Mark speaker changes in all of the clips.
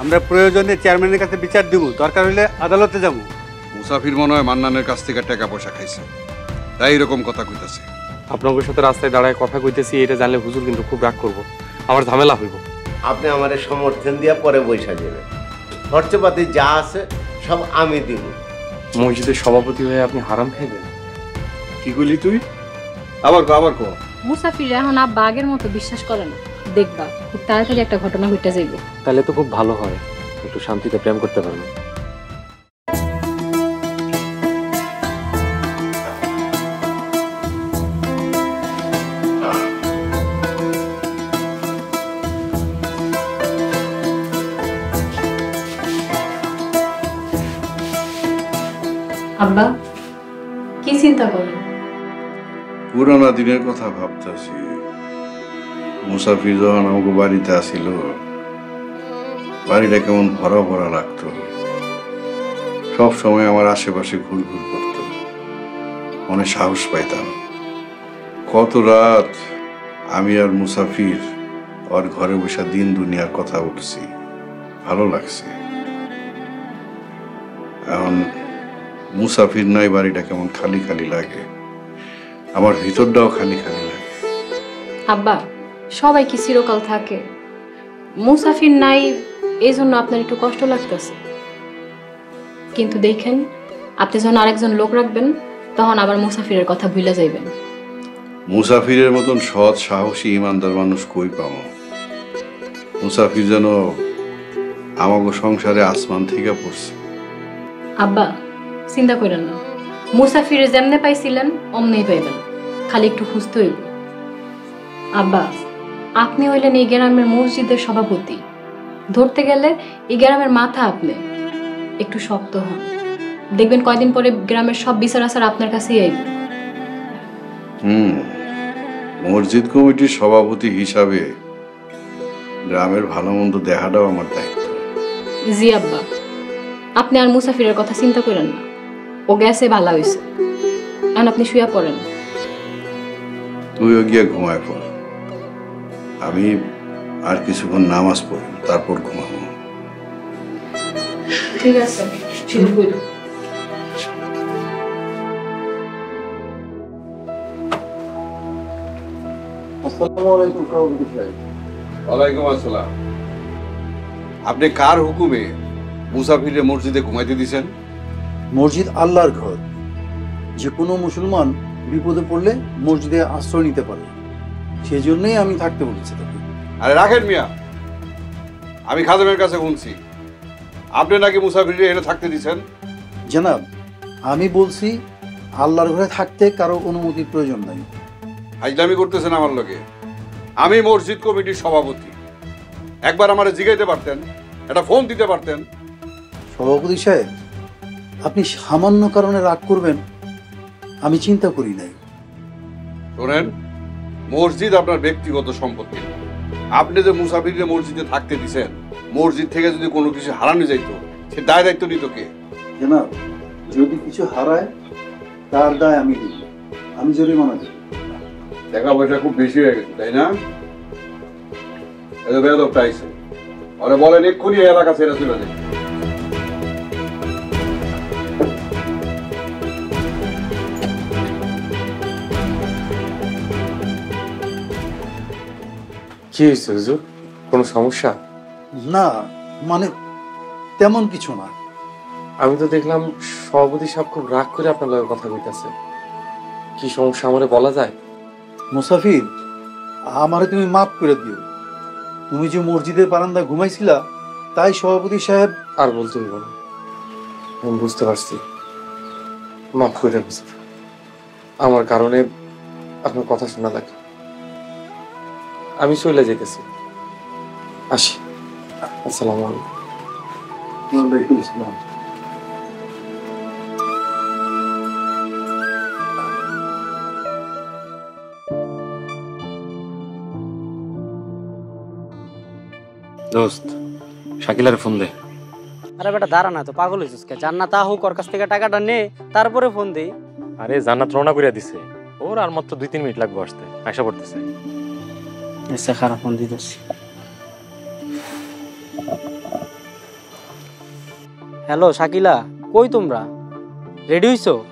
Speaker 1: আমরা প্রয়োজনে চেয়ারম্যানের কাছে বিচার দিব, দরকার হলে আদালতে যাব।
Speaker 2: মুসাফির মনে হয় মান্নানের কাছ থেকে টাকা পয়সা খাইছে, তাই এরকম কথা কইতাছে।
Speaker 3: আপনাদের সাথে রাস্তায় দাঁড়ায় কথা কইতেছি, এটা জানলে হুজুর কিন্তু খুব রাগ করবো, আমার ঝামেলা হইব।
Speaker 4: আপনি আমার সমর্থন দিয়া পরে বৈশা যাবেন, খরচপাতি যা আছে সব আমি দিব।
Speaker 3: মসজিদের সভাপতি হয়ে আপনি হারাম খাইবেন?
Speaker 2: কি কইলি তুই? আবার ক।
Speaker 5: মুসাফির এখন আব্বা আগের মতো বিশ্বাস করে না, দেখবা খুব তাড়াতাড়ি একটা ঘটনা ঘটে যাইবে।
Speaker 3: তাহলে তো খুব ভালো হয়, একটু শান্তিতে প্রেম করতে পারবেন।
Speaker 5: আব্বা কি চিন্তা করেন?
Speaker 2: পুরানা দিনের কথা ভাবতেছি। মুসাফির যখন আমাকে বাড়িতে আসিল, বাড়িটা কেমন ভরা ভরা লাগতো। সব সময় আমার আশেপাশে ঘুরঘুর করতো, অনেক সাহস পাইতাম। কত রাত আমি আর মুসাফির ওর ঘরে বসে দিন দুনিয়ার কথা উঠছি, ভালো লাগছে। এখন মুসাফির নাই, বাড়িটা কেমন খালি খালি লাগে, আমার ভিতরটাও খালি খালি লাগে।
Speaker 5: আব্বা সবাই কি চিরকাল থাকে? মুসাফির নাই এই জন্য আপনার একটু কষ্ট লাগতেছে, কিন্তু দেখেন আপনি যখন আরেকজন লোক রাখবেন তখন আবার মুসাফিরের কথা ভুলে যাইবেন।
Speaker 2: মুসাফিরের মতন সৎ সাহসী ইমানদার মানুষ কই পাবো? মুসাফির যেন আমাকে সংসারে আসমান থেকে পড়ছে।
Speaker 5: আব্বা চিন্তা করেন না, মুসাফিরে যেমনে পাইছিলেন অমনেই পাইবেন, খালি একটু খুঁজতে হইব। আব্বা আপনি হইলেন এই গ্রামের মসজিদের সভাপতি, ধরতে গেলে এই গ্রামের মাথা। আপনি একটু শক্ত হন, দেখবেন কয়দিন পরে গ্রামের সব বিচার আচার আপনার কাছেই আইবে।
Speaker 2: মসজিদ কমিটির সভাপতি হিসাবে গ্রামের ভালো মন্দ দেখাটাও আমার দায়িত্ব।
Speaker 5: জি আব্বা, আপনি আর মুসাফিরের কথা চিন্তা করেন না, ও গেছে ভালো হয়েছে। এখন আপনি শুয়ে পড়েন।
Speaker 2: তুইও গিয়ে ঘুমায় পড়, আমি আর কিছুক্ষণ নামাজ পড়ি, তারপর ঘুমাবো।
Speaker 5: ঠিক আছে, শুরু করি।
Speaker 2: ওয়ালাইকুম আসসালাম। আপনি কার হুকুমে মুসাফিরে মসজিদে ঘুমাইতে দিছেন?
Speaker 6: মসজিদ আল্লাহর ঘর, যে কোনো মুসলমান বিপদে পড়লে মসজিদে আশ্রয় নিতে পারে, সেই জন্যই আমি থাকতে বলেছি তাকে।
Speaker 2: আরে রাখেন মিয়া, আমি খাদেমের কাছে শুনছি আপনি নাকি মুসাফিরে এনে থাকতে দিছেন।
Speaker 6: জানাব, আমি বলছি আল্লাহর ঘরে থাকতে কারো অনুমতির প্রয়োজন নাই।
Speaker 2: ফাজলামি করতেছেন আমার লগে। আমি মসজিদ কমিটির সভাপতি, একবার আমারে জিগাইতে পারতেন, একটা ফোন দিতে পারতেন।
Speaker 6: সভাপতি সাহেব, আপনি সামান্য কারণে রাগ করবেন আমি চিন্তা করি নাই।
Speaker 2: শোনেন, মসজিদ আপনার ব্যক্তিগত সম্পত্তি। আপনি যে মুসাফিরকে মসজিদে থাকতে দিছেন, মসজিদ থেকে যদি কোনো কিছু হারানো যাইতো সে দায় দায়িত্ব নিত কে?
Speaker 6: জানাব, যদি কিছু হারায় তার দায় আমি দিব, আমি জরিমানা দেব।
Speaker 2: টাকা পয়সা খুব বেশি হয়ে গেছে, তাই না? এত বেয়াদবটা আইছে, ওরে বলেন এক্ষুনি এই এলাকা ছেড়ে চলে যায়।
Speaker 3: কি হয়েছে হুজুর, কোনো সমস্যা?
Speaker 6: না, মানে তেমন কিছু না।
Speaker 3: আমি তো দেখলাম সভাপতি সাহেব খুব রাগ করে আপনার লগে কথা কইতাছে। কি সমস্যা আমারে বলা যায়?
Speaker 6: মুসাফির, আমারে তুমি মাফ করে দিও। তুমি যে মসজিদের বারান্দায় ঘুমাইছিলা তাই সভাপতি সাহেব।
Speaker 3: আর বলতে হইব না, আমি বুঝতে পারছি। মাফ করে মুসাফির, আমার কারণে আপনার কথা শোনা লাগে। আমি চলে যেতেছি, আসি। আসসালামু আলাইকুম।
Speaker 6: ওয়ালাইকুম আসসালাম।
Speaker 3: দোস্ত, শাকিলার ফোন দে।
Speaker 7: আরে বেটা দাঁড়া না, তো পাগল হয়েছিস কে? জান্নাত আহুক, ওর কাছ থেকে টাকাটা নে, তারপরে ফোন দেই।
Speaker 3: আরে জান্নাত রওনা করে দিছে, ওর আর মাত্র 2-3 মিনিট লাগবে আসতে, আশা করতেছে।
Speaker 7: এসে খারাপ ফোন দিতেছি। হ্যালো শাকিলা, কই তোমরা? রেডি হইছো?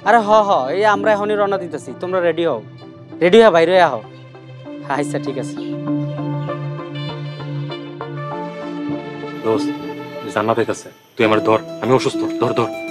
Speaker 7: আরে হ হ, এই আমরা এখনই রওনা দিতেছি, তোমরা রেডি হও। রেডি হয়ে বাইরে আহ। আচ্ছা ঠিক আছে।
Speaker 8: দোস্ত, জান্নাত হইতাছে, তুই আমার ধর, আমি অসুস্থ, ধর ধর।